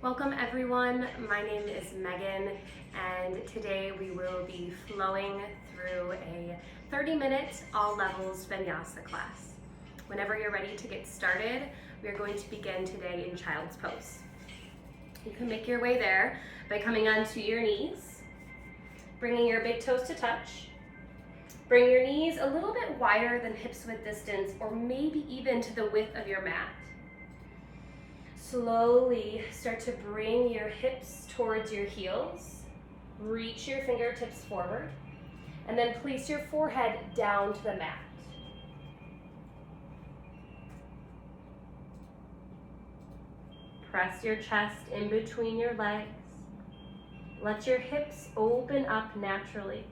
Welcome everyone, my name is Megan and today we will be flowing through a 30-minute all levels vinyasa class. Whenever you're ready to get started, we are going to begin today in child's pose. You can make your way there by coming onto your knees, bringing your big toes to touch. Bring your knees a little bit wider than hips width distance or maybe even to the width of your mat. Slowly start to bring your hips towards your heels. Reach your fingertips forward and then place your forehead down to the mat. Press your chest in between your legs. Let your hips open up naturally.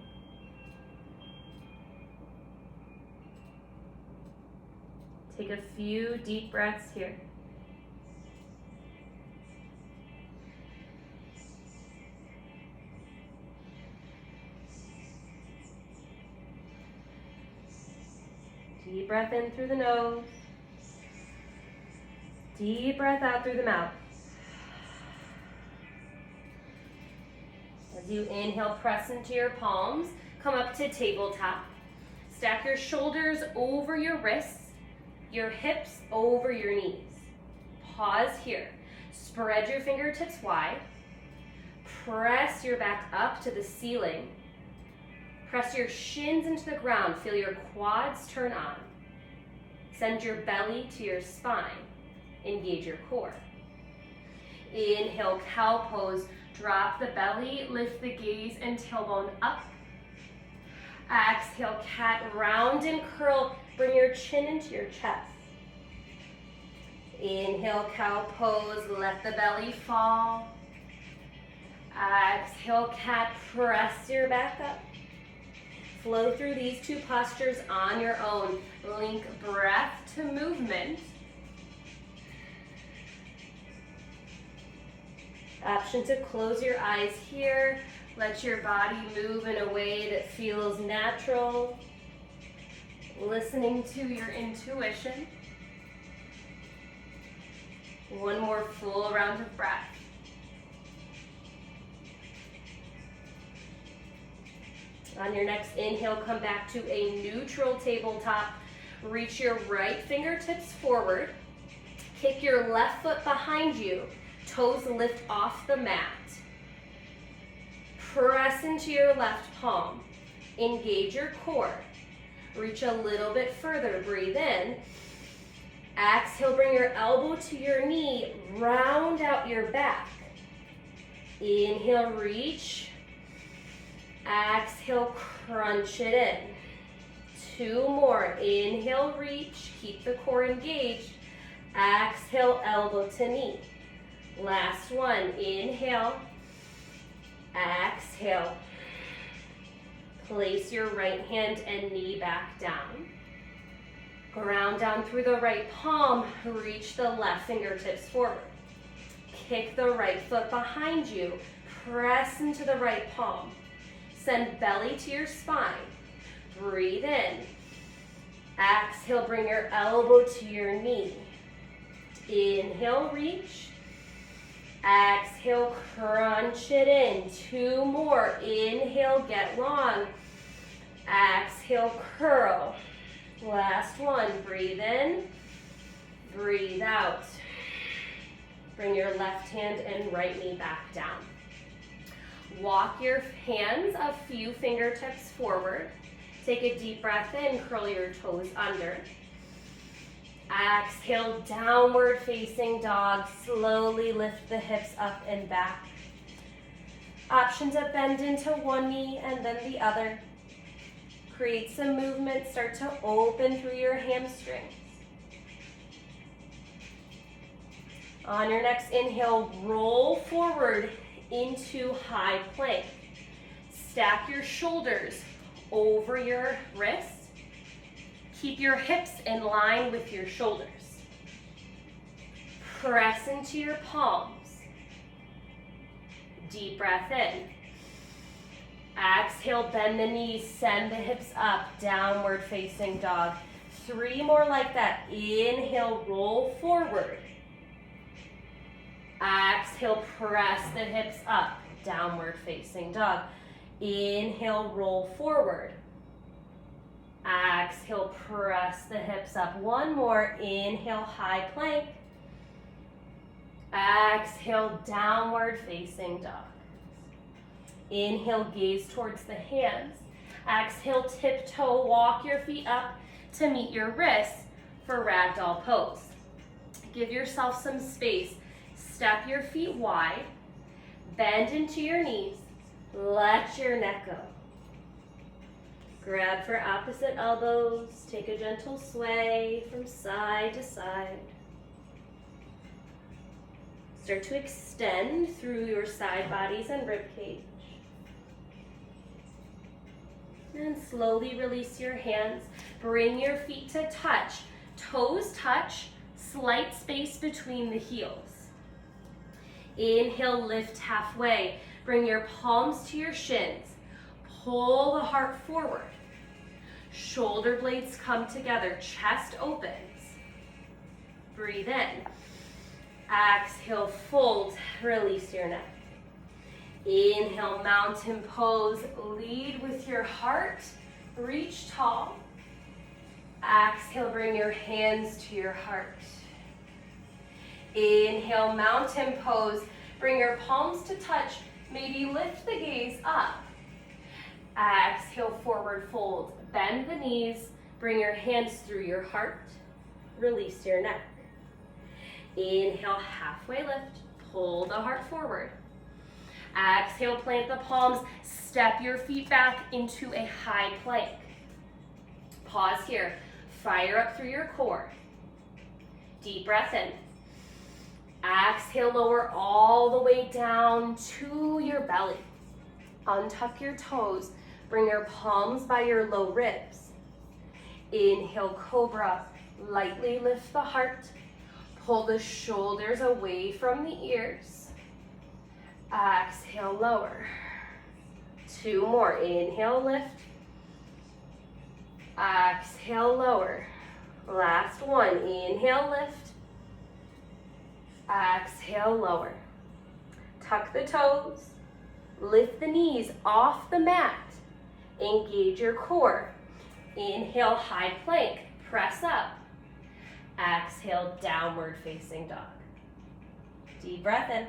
Take a few deep breaths here. Deep breath in through the nose. Deep breath out through the mouth. As you inhale, press into your palms. Come up to tabletop. Stack your shoulders over your wrists, your hips over your knees. Pause here. Spread your fingertips wide. Press your back up to the ceiling. Press your shins into the ground. Feel your quads turn on. Send your belly to your spine. Engage your core. Inhale, cow pose. Drop the belly, lift the gaze and tailbone up. Exhale, cat, round and curl. Bring your chin into your chest. Inhale, cow pose. Let the belly fall. Exhale, cat, press your back up. Flow through these two postures on your own. Link breath to movement. Option to close your eyes here. Let your body move in a way that feels natural. Listening to your intuition. One more full round of breath. On your next inhale, come back to a neutral tabletop. Reach your right fingertips forward. Kick your left foot behind you. Toes lift off the mat. Press into your left palm. Engage your core. Reach a little bit further. Breathe in. Exhale, bring your elbow to your knee. Round out your back. Inhale, reach. Exhale, crunch it in. Two more. Inhale, reach. Keep the core engaged. Exhale, elbow to knee. Last one. Inhale. Exhale. Place your right hand and knee back down. Ground down through the right palm. Reach the left fingertips forward. Kick the right foot behind you. Press into the right palm. Send belly to your spine. Breathe in. Exhale, bring your elbow to your knee. Inhale, reach. Exhale, crunch it in. Two more. Inhale, get long. Exhale, curl. Last one. Breathe in. Breathe out. Bring your left hand and right knee back down. Walk your hands a few fingertips forward. Take a deep breath in, curl your toes under. Exhale, downward facing dog. Slowly lift the hips up and back. Option to bend into one knee and then the other. Create some movement. Start to open through your hamstrings. On your next inhale, roll forward into high plank. Stack your shoulders over your wrists. Keep your hips in line with your shoulders. Press into your palms. Deep breath in. Exhale, bend the knees, send the hips up, downward facing dog. 3 more like that. Inhale, roll forward. Exhale, press the hips up, downward facing dog. Inhale, roll forward. Exhale, press the hips up. One more, inhale, high plank. Exhale, downward facing dog. Inhale, gaze towards the hands. Exhale, tiptoe, walk your feet up to meet your wrists for ragdoll pose. Give yourself some space. Step your feet wide, bend into your knees, let your neck go. Grab for opposite elbows, take a gentle sway from side to side. Start to extend through your side bodies and rib cage. And slowly release your hands. Bring your feet to touch. Toes touch, slight space between the heels. Inhale, lift halfway. Bring your palms to your shins. Pull the heart forward. Shoulder blades come together, chest opens. Breathe in. Exhale, fold, release your neck. Inhale, mountain pose. Lead with your heart. Reach tall. Exhale, bring your hands to your heart. Inhale, mountain pose. Bring your palms to touch. Maybe lift the gaze up. Exhale, forward fold. Bend the knees. Bring your hands through your heart. Release your neck. Inhale, halfway lift. Pull the heart forward. Exhale, plant the palms. Step your feet back into a high plank. Pause here. Fire up through your core. Deep breath in. Exhale, lower all the way down to your belly. Untuck your toes. Bring your palms by your low ribs. Inhale, cobra. Lightly lift the heart. Pull the shoulders away from the ears. Exhale, lower. Two more. Inhale, lift. Exhale, lower. Last one. Inhale, lift. Exhale, lower. Tuck the toes. Lift the knees off the mat. Engage your core. Inhale, high plank. Press up. Exhale, downward facing dog. Deep breath in.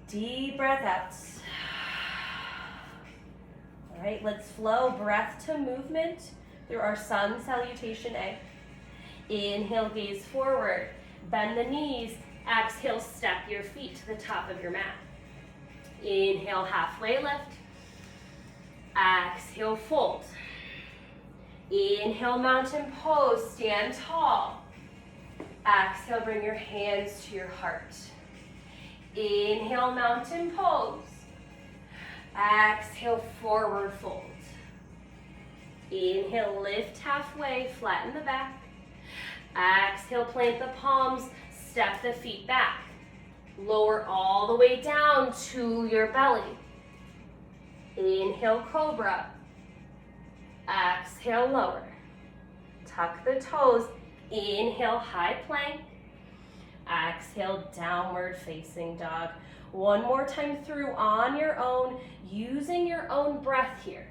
Deep breath out. All right, let's flow breath to movement through our sun salutation A. Inhale, gaze forward. Bend the knees. Exhale, step your feet to the top of your mat. Inhale, halfway lift. Exhale, fold. Inhale, mountain pose. Stand tall. Exhale, bring your hands to your heart. Inhale, mountain pose. Exhale, forward fold. Inhale, lift halfway, flatten the back. Exhale, plant the palms, step the feet back. Lower all the way down to your belly. Inhale, cobra. Exhale, lower. Tuck the toes. Inhale, high plank. Exhale, downward facing dog. One more time through on your own, using your own breath here.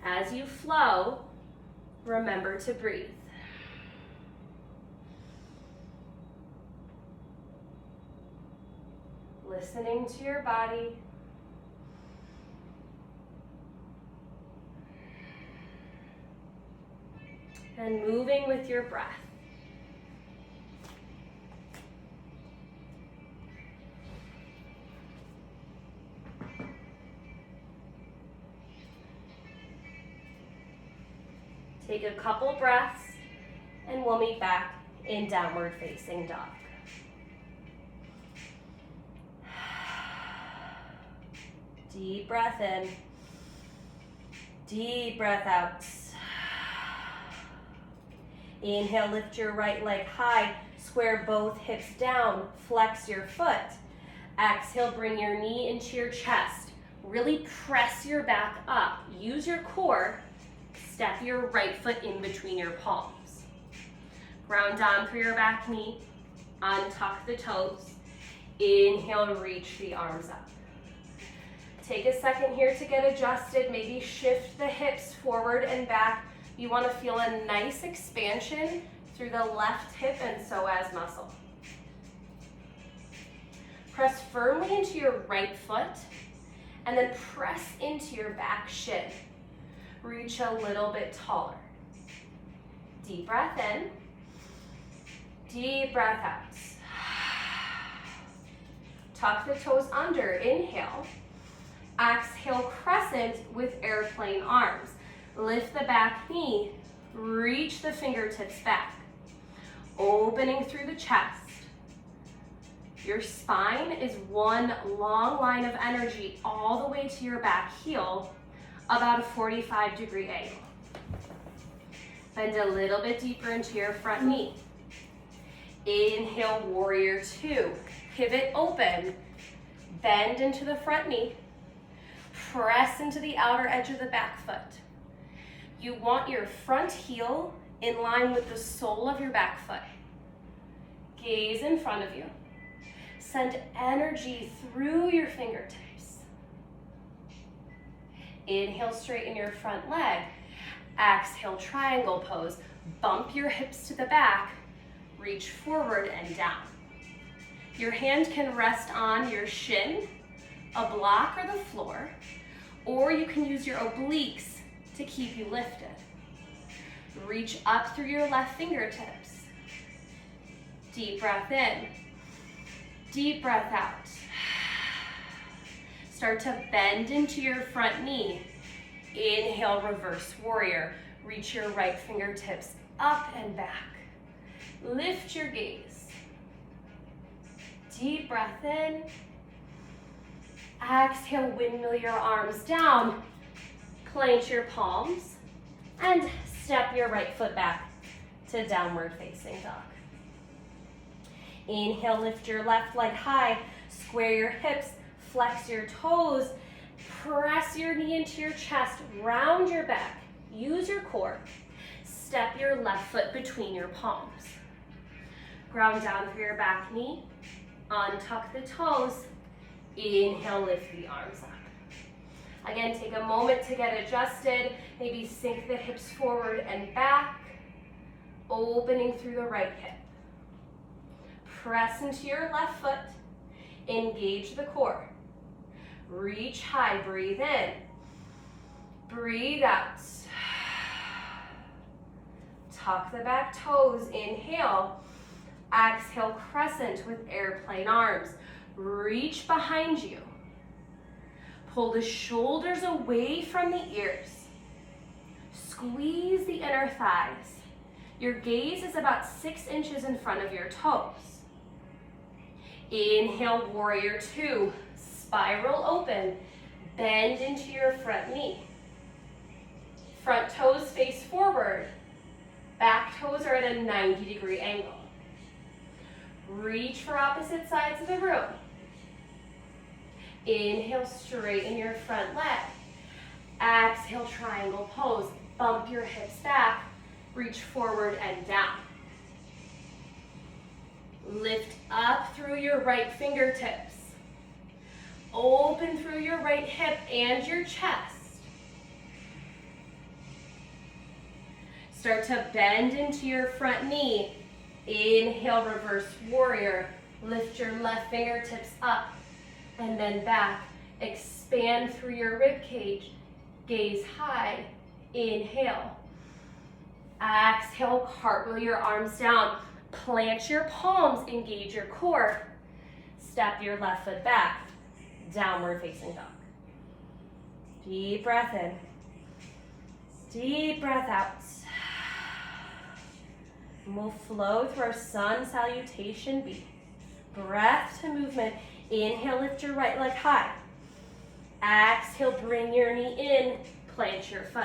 As you flow, remember to breathe. Listening to your body. And moving with your breath. Take a couple breaths, and we'll meet back in downward facing dog. Deep breath in. Deep breath out. Inhale, lift your right leg high. Square both hips down. Flex your foot. Exhale, bring your knee into your chest. Really press your back up. Use your core. Step your right foot in between your palms. Ground down through your back knee. Untuck the toes. Inhale, reach the arms up. Take a second here to get adjusted. Maybe shift the hips forward and back. You want to feel a nice expansion through the left hip and psoas muscle. Press firmly into your right foot and then press into your back shin. Reach a little bit taller. Deep breath in. Deep breath out. Tuck the toes under. Inhale. Exhale, crescent with airplane arms. Lift the back knee. Reach the fingertips back. Opening through the chest. Your spine is one long line of energy all the way to your back heel, about a 45-degree angle. Bend a little bit deeper into your front knee. Inhale, warrior two. Pivot open. Bend into the front knee. Press into the outer edge of the back foot. You want your front heel in line with the sole of your back foot. Gaze in front of you. Send energy through your fingertips. Inhale, straighten your front leg. Exhale, triangle pose. Bump your hips to the back. Reach forward and down. Your hand can rest on your shin, a block, or the floor, or you can use your obliques to keep you lifted. Reach up through your left fingertips. Deep breath in. Deep breath out. Start to bend into your front knee. Inhale, reverse warrior. Reach your right fingertips up and back. Lift your gaze. Deep breath in. Exhale, windmill your arms down. Clench your palms and step your right foot back to downward facing dog. Inhale, lift your left leg high, square your hips, flex your toes, press your knee into your chest, round your back, use your core, step your left foot between your palms. Ground down through your back knee, untuck the toes, inhale, lift the arms up. Again, take a moment to get adjusted, maybe sink the hips forward and back, opening through the right hip. Press into your left foot, engage the core. Reach high, breathe in. Breathe out. Tuck the back toes, inhale. Exhale, crescent with airplane arms. Reach behind you. Pull the shoulders away from the ears. Squeeze the inner thighs. Your gaze is about 6 inches in front of your toes. Inhale, warrior two. Spiral open. Bend into your front knee. Front toes face forward. Back toes are at a 90-degree angle. Reach for opposite sides of the room. Inhale, straighten your front leg. Exhale, triangle pose. Bump your hips back. Reach forward and down. Lift up through your right fingertips. Open through your right hip and your chest. Start to bend into your front knee. Inhale, reverse warrior. Lift your left fingertips up and then back. Expand through your rib cage. Gaze high. Inhale. Exhale, cartwheel your arms down. Plant your palms, engage your core. Step your left foot back. Downward facing dog. Deep breath in. Deep breath out. And we'll flow through our sun salutation beat. Breath to movement. Inhale, lift your right leg high. Exhale, bring your knee in. Plant your foot.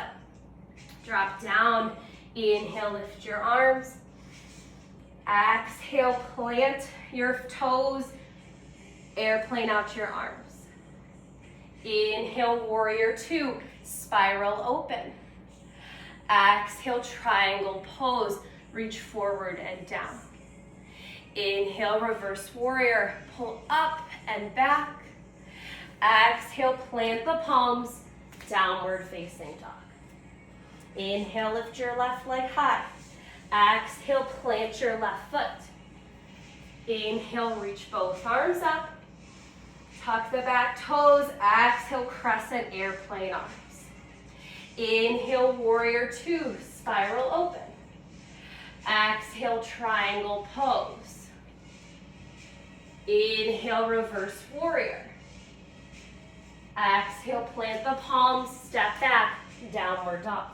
Drop down. Inhale, lift your arms. Exhale, plant your toes. Airplane out your arms. Inhale, warrior two. Spiral open. Exhale, triangle pose. Reach forward and down. Inhale, reverse warrior. Pull up and back. Exhale, plant the palms, downward facing dog. Inhale, lift your left leg high. Exhale, plant your left foot. Inhale, reach both arms up. Tuck the back toes. Exhale, crescent airplane arms. Inhale, warrior two, spiral open. Exhale, triangle pose. Inhale, reverse warrior. Exhale, plant the palms, step back, downward dog.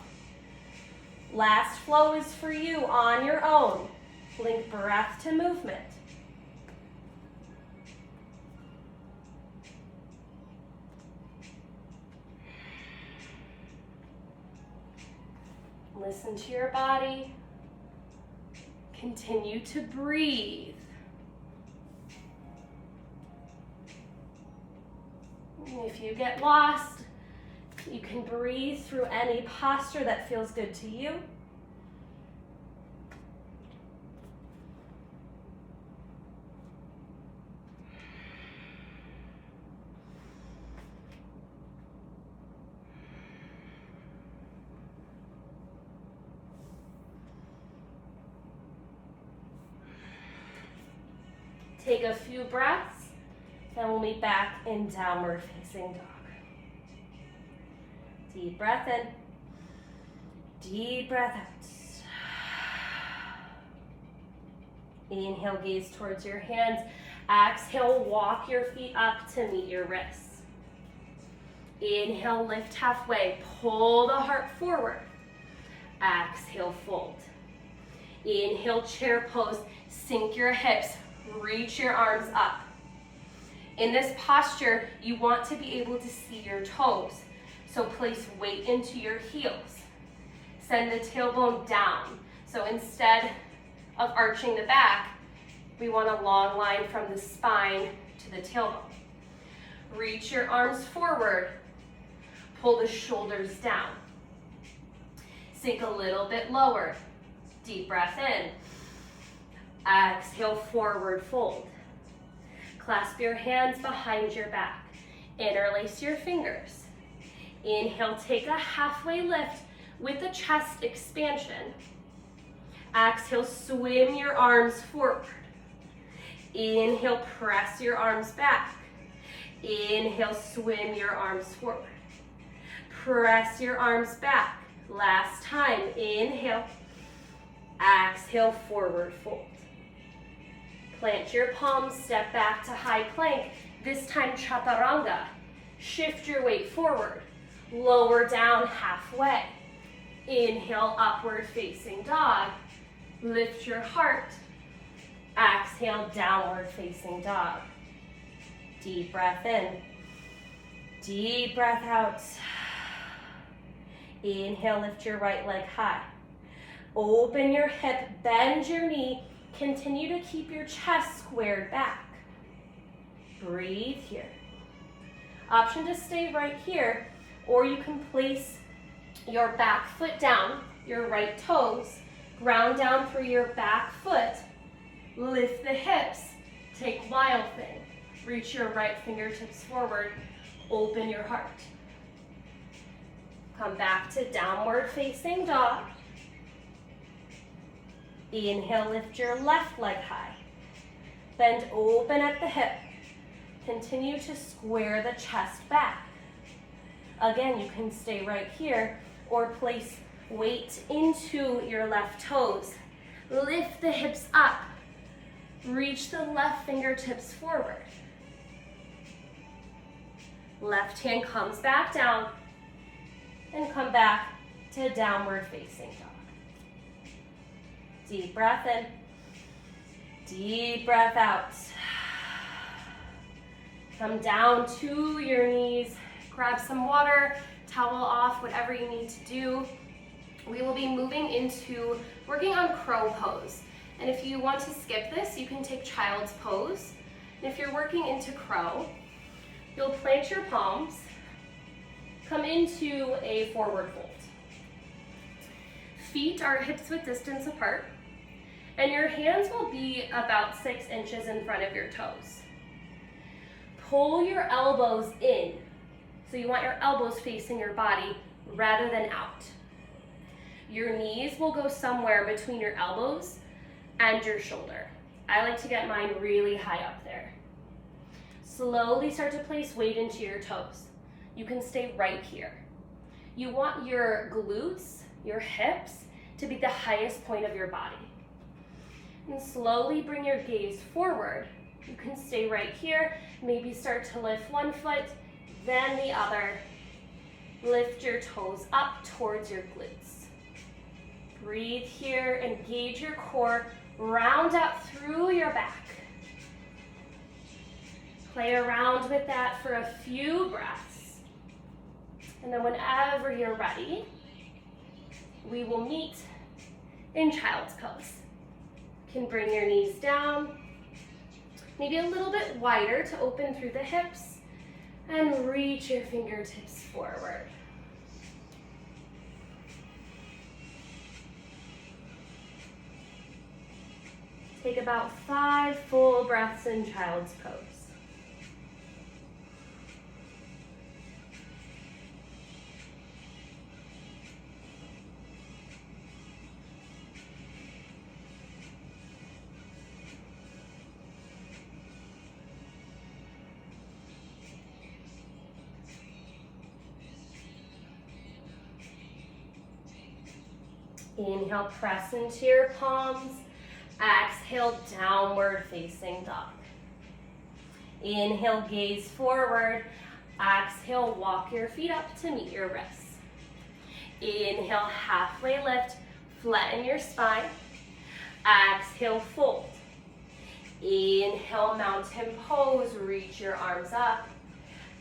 Last flow is for you on your own. Link breath to movement. Listen to your body. Continue to breathe. If you get lost, you can breathe through any posture that feels good to you. Take a few breaths, then we'll meet back in downward facing dog. Deep breath in, deep breath out. Inhale, gaze towards your hands. Exhale, walk your feet up to meet your wrists. Inhale, lift halfway, pull the heart forward. Exhale, fold. Inhale, chair pose, sink your hips, reach your arms up. In this posture, you want to be able to see your toes. So place weight into your heels. Send the tailbone down. So instead of arching the back, we want a long line from the spine to the tailbone. Reach your arms forward. Pull the shoulders down. Sink a little bit lower. Deep breath in. Exhale, forward fold. Clasp your hands behind your back. Interlace your fingers. Inhale, take a halfway lift with the chest expansion. Exhale, swim your arms forward. Inhale, press your arms back. Inhale, swim your arms forward. Press your arms back. Last time, inhale. Exhale, forward fold. Plant your palms, step back to high plank. This time, chaturanga. Shift your weight forward. Lower down halfway. Inhale, upward facing dog. Lift your heart. Exhale, downward facing dog. Deep breath in. Deep breath out. Inhale, lift your right leg high. Open your hip, bend your knee. Continue to keep your chest squared back. Breathe here. Option to stay right here, or you can place your back foot down, your right toes, ground down through your back foot, lift the hips, take wild thing, reach your right fingertips forward, open your heart. Come back to downward facing dog. Inhale, lift your left leg high. Bend open at the hip. Continue to square the chest back. Again, you can stay right here or place weight into your left toes. Lift the hips up. Reach the left fingertips forward. Left hand comes back down and come back to downward facing dog. Deep breath in, deep breath out. Come down to your knees, grab some water, towel off, whatever you need to do. We will be moving into working on crow pose. And if you want to skip this, you can take child's pose. And if you're working into crow, you'll plant your palms, come into a forward fold. Feet are hips width distance apart. And your hands will be about 6 inches in front of your toes. Pull your elbows in. So you want your elbows facing your body rather than out. Your knees will go somewhere between your elbows and your shoulder. I like to get mine really high up there. Slowly start to place weight into your toes. You can stay right here. You want your glutes, your hips, to be the highest point of your body. And slowly bring your gaze forward. You can stay right here. Maybe start to lift one foot, then the other. Lift your toes up towards your glutes. Breathe here, engage your core, round up through your back. Play around with that for a few breaths. And then whenever you're ready, we will meet in child's pose. You can bring your knees down, maybe a little bit wider to open through the hips, and reach your fingertips forward. Take about 5 full breaths in child's pose. Inhale, press into your palms. Exhale, downward facing dog. Inhale, gaze forward. Exhale, walk your feet up to meet your wrists. Inhale, halfway lift, flatten your spine. Exhale, fold. Inhale, mountain pose, reach your arms up.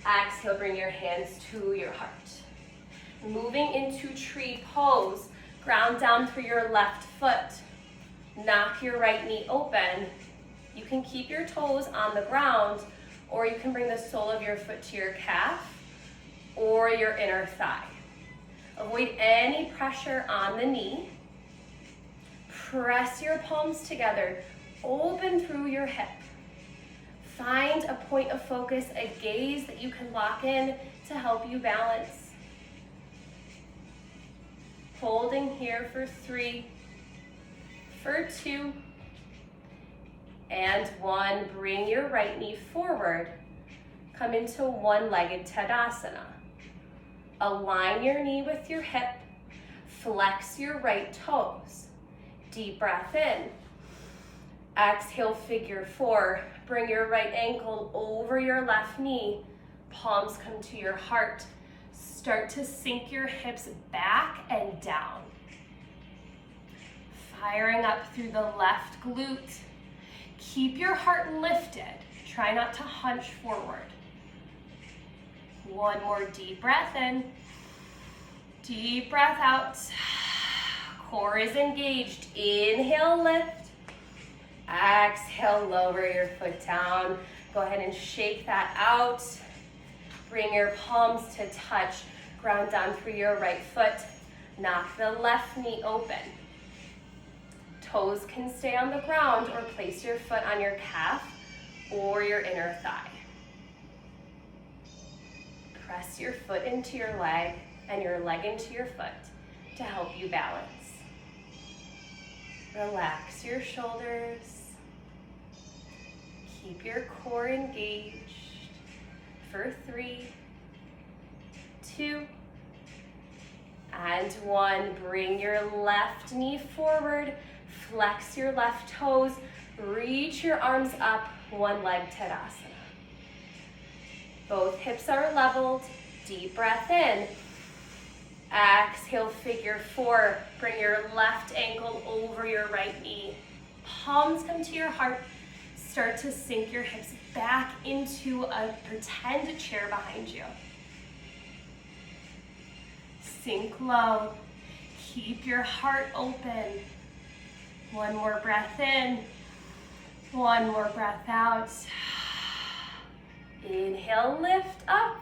Exhale, bring your hands to your heart. Moving into tree pose, ground down through your left foot. Knock your right knee open. You can keep your toes on the ground, or you can bring the sole of your foot to your calf or your inner thigh. Avoid any pressure on the knee. Press your palms together. Open through your hip. Find a point of focus, a gaze that you can lock in to help you balance. Holding here for 3, for 2, and 1. Bring your right knee forward. Come into one-legged Tadasana. Align your knee with your hip. Flex your right toes. Deep breath in. Exhale, figure 4. Bring your right ankle over your left knee. Palms come to your heart. Start to sink your hips back and down. Firing up through the left glute. Keep your heart lifted. Try not to hunch forward. One more deep breath in. Deep breath out. Core is engaged. Inhale, lift. Exhale, lower your foot down. Go ahead and shake that out. Bring your palms to touch. Ground down through your right foot. Knock the left knee open. Toes can stay on the ground, or place your foot on your calf or your inner thigh. Press your foot into your leg and your leg into your foot to help you balance. Relax your shoulders. Keep your core engaged for 3, 2, and 1. Bring your left knee forward. Flex your left toes. Reach your arms up, one-leg Tadasana. Both hips are leveled. Deep breath in. Exhale, figure 4. Bring your left ankle over your right knee. Palms come to your heart. Start to sink your hips back into a pretend chair behind you. Sink low. Keep your heart open. One more breath in. One more breath out. Inhale, lift up.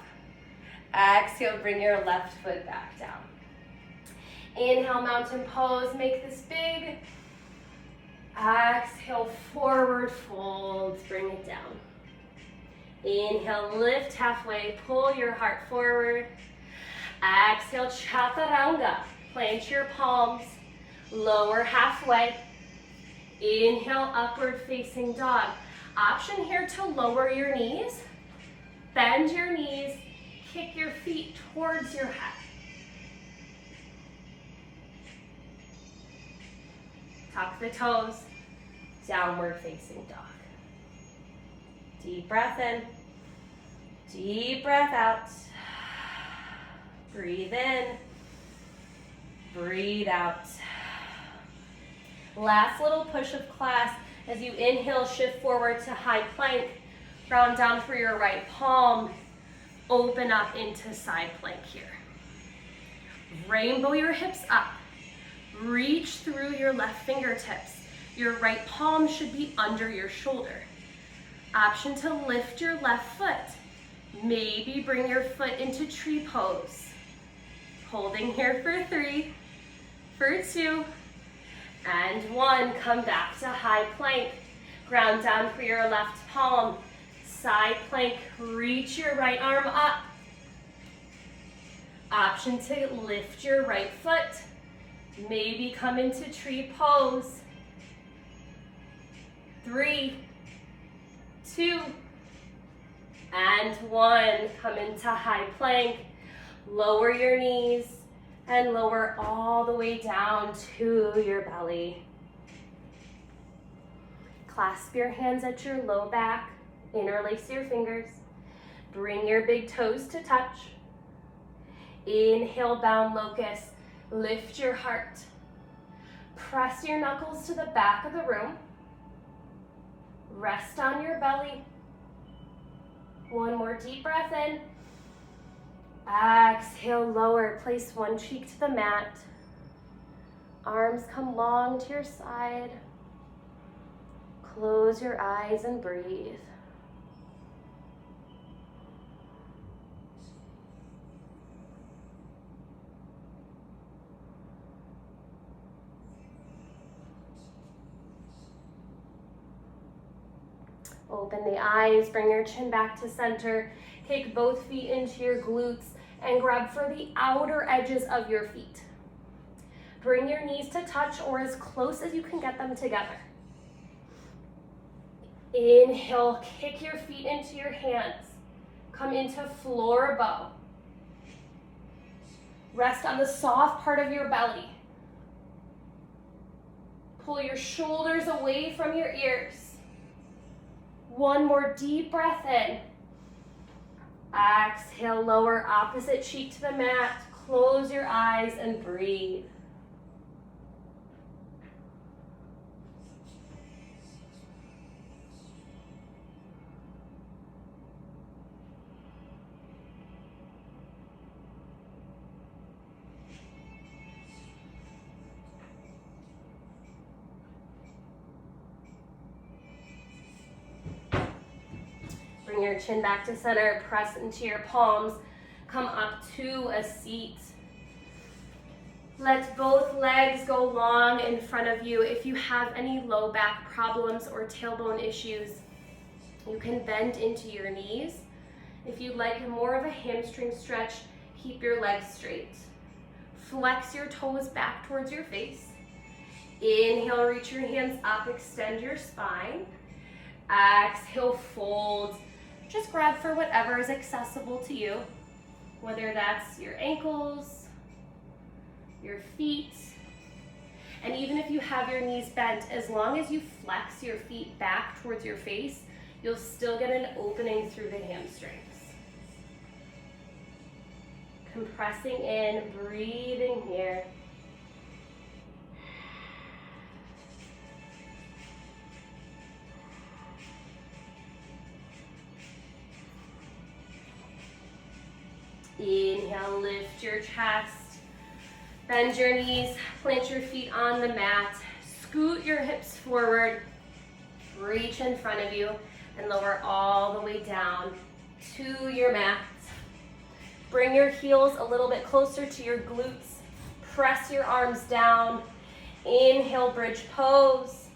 Exhale, bring your left foot back down. Inhale, mountain pose. Make this big. Exhale, forward fold, bring it down. Inhale, lift halfway, pull your heart forward. Exhale, chaturanga, plant your palms, lower halfway. Inhale, upward facing dog. Option here to lower your knees, bend your knees, kick your feet towards your head. Tuck the toes, downward facing dog. Deep breath in, deep breath out. Breathe in, breathe out. Last little push of class. As you inhale, shift forward to high plank. Ground down for your right palm. Open up into side plank here. Rainbow your hips up. Reach through your left fingertips. Your right palm should be under your shoulder. Option to lift your left foot. Maybe bring your foot into tree pose. Holding here for 3, for 2, and 1. Come back to high plank. Ground down for your left palm. Side plank, reach your right arm up. Option to lift your right foot. Maybe come into tree pose. 3, 2, and 1. Come into high plank. Lower your knees and lower all the way down to your belly. Clasp your hands at your low back. Interlace your fingers. Bring your big toes to touch. Inhale, bound locust. Lift your heart. Press your knuckles to the back of the room. Rest on your belly. One more deep breath in. Exhale, lower. Place one cheek to the mat. Arms come long to your side. Close your eyes and breathe. Open the eyes, bring your chin back to center. Take both feet into your glutes and grab for the outer edges of your feet. Bring your knees to touch or as close as you can get them together. Inhale, kick your feet into your hands. Come into floor bow. Rest on the soft part of your belly. Pull your shoulders away from your ears. One more deep breath in. Exhale, lower opposite cheek to the mat. Close your eyes and breathe. Bring your chin back to center, press into your palms, come up to a seat. Let both legs go long in front of you. If you have any low back problems or tailbone issues, you can bend into your knees. If you'd like more of a hamstring stretch, keep your legs straight. Flex your toes back towards your face. Inhale, reach your hands up, extend your spine. Exhale, fold. Just grab for whatever is accessible to you, whether that's your ankles, your feet, and even if you have your knees bent, as long as you flex your feet back towards your face, you'll still get an opening through the hamstrings. Compressing in, breathing here. Inhale, lift your chest, bend your knees, plant your feet on the mat, scoot your hips forward, reach in front of you, and lower all the way down to your mat. Bring your heels a little bit closer to your glutes, press your arms down, inhale, bridge pose,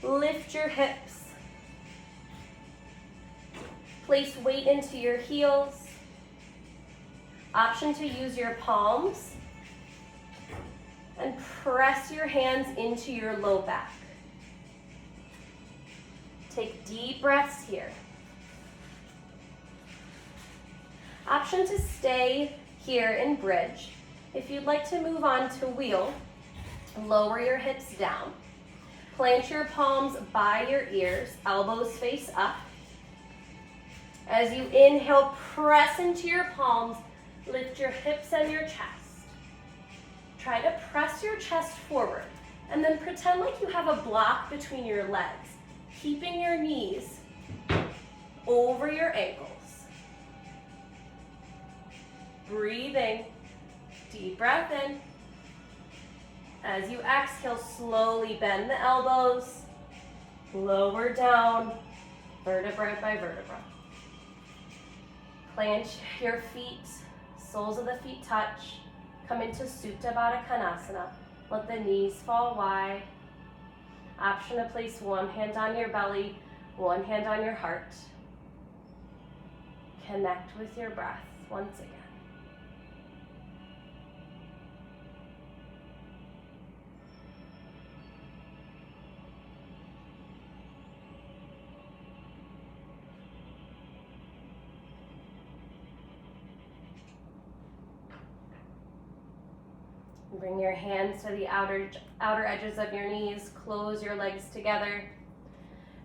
Lift your hips. Place weight into your heels. Option to use your palms. And press your hands into your low back. Take deep breaths here. Option to stay here in bridge. If you'd like to move on to wheel, lower your hips down. Plant your palms by your ears, elbows face up. As you inhale, press into your palms, lift your hips and your chest. Try to press your chest forward and then pretend like you have a block between your legs, keeping your knees over your ankles. Breathing, deep breath in. As you exhale, slowly bend the elbows, lower down, vertebra by vertebra. Plant your feet, soles of the feet touch. Come into Supta Baddha Konasana. Let the knees fall wide. Option to place one hand on your belly, one hand on your heart. Connect with your breath once again. Bring your hands to the outer edges of your knees. Close your legs together.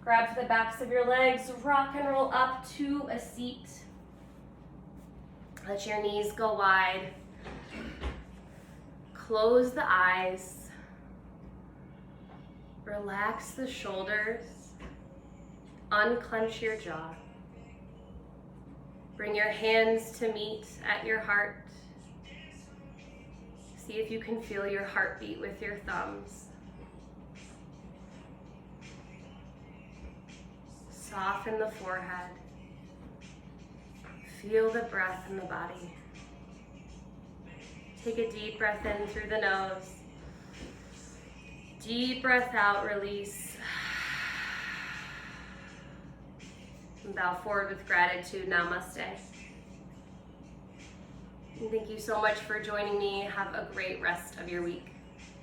Grab to the backs of your legs. Rock and roll up to a seat. Let your knees go wide. Close the eyes. Relax the shoulders. Unclench your jaw. Bring your hands to meet at your heart. See if you can feel your heartbeat with your thumbs. Soften the forehead. Feel the breath in the body. Take a deep breath in through the nose. Deep breath out, release. And bow forward with gratitude. Namaste. And thank you so much for joining me. Have a great rest of your week.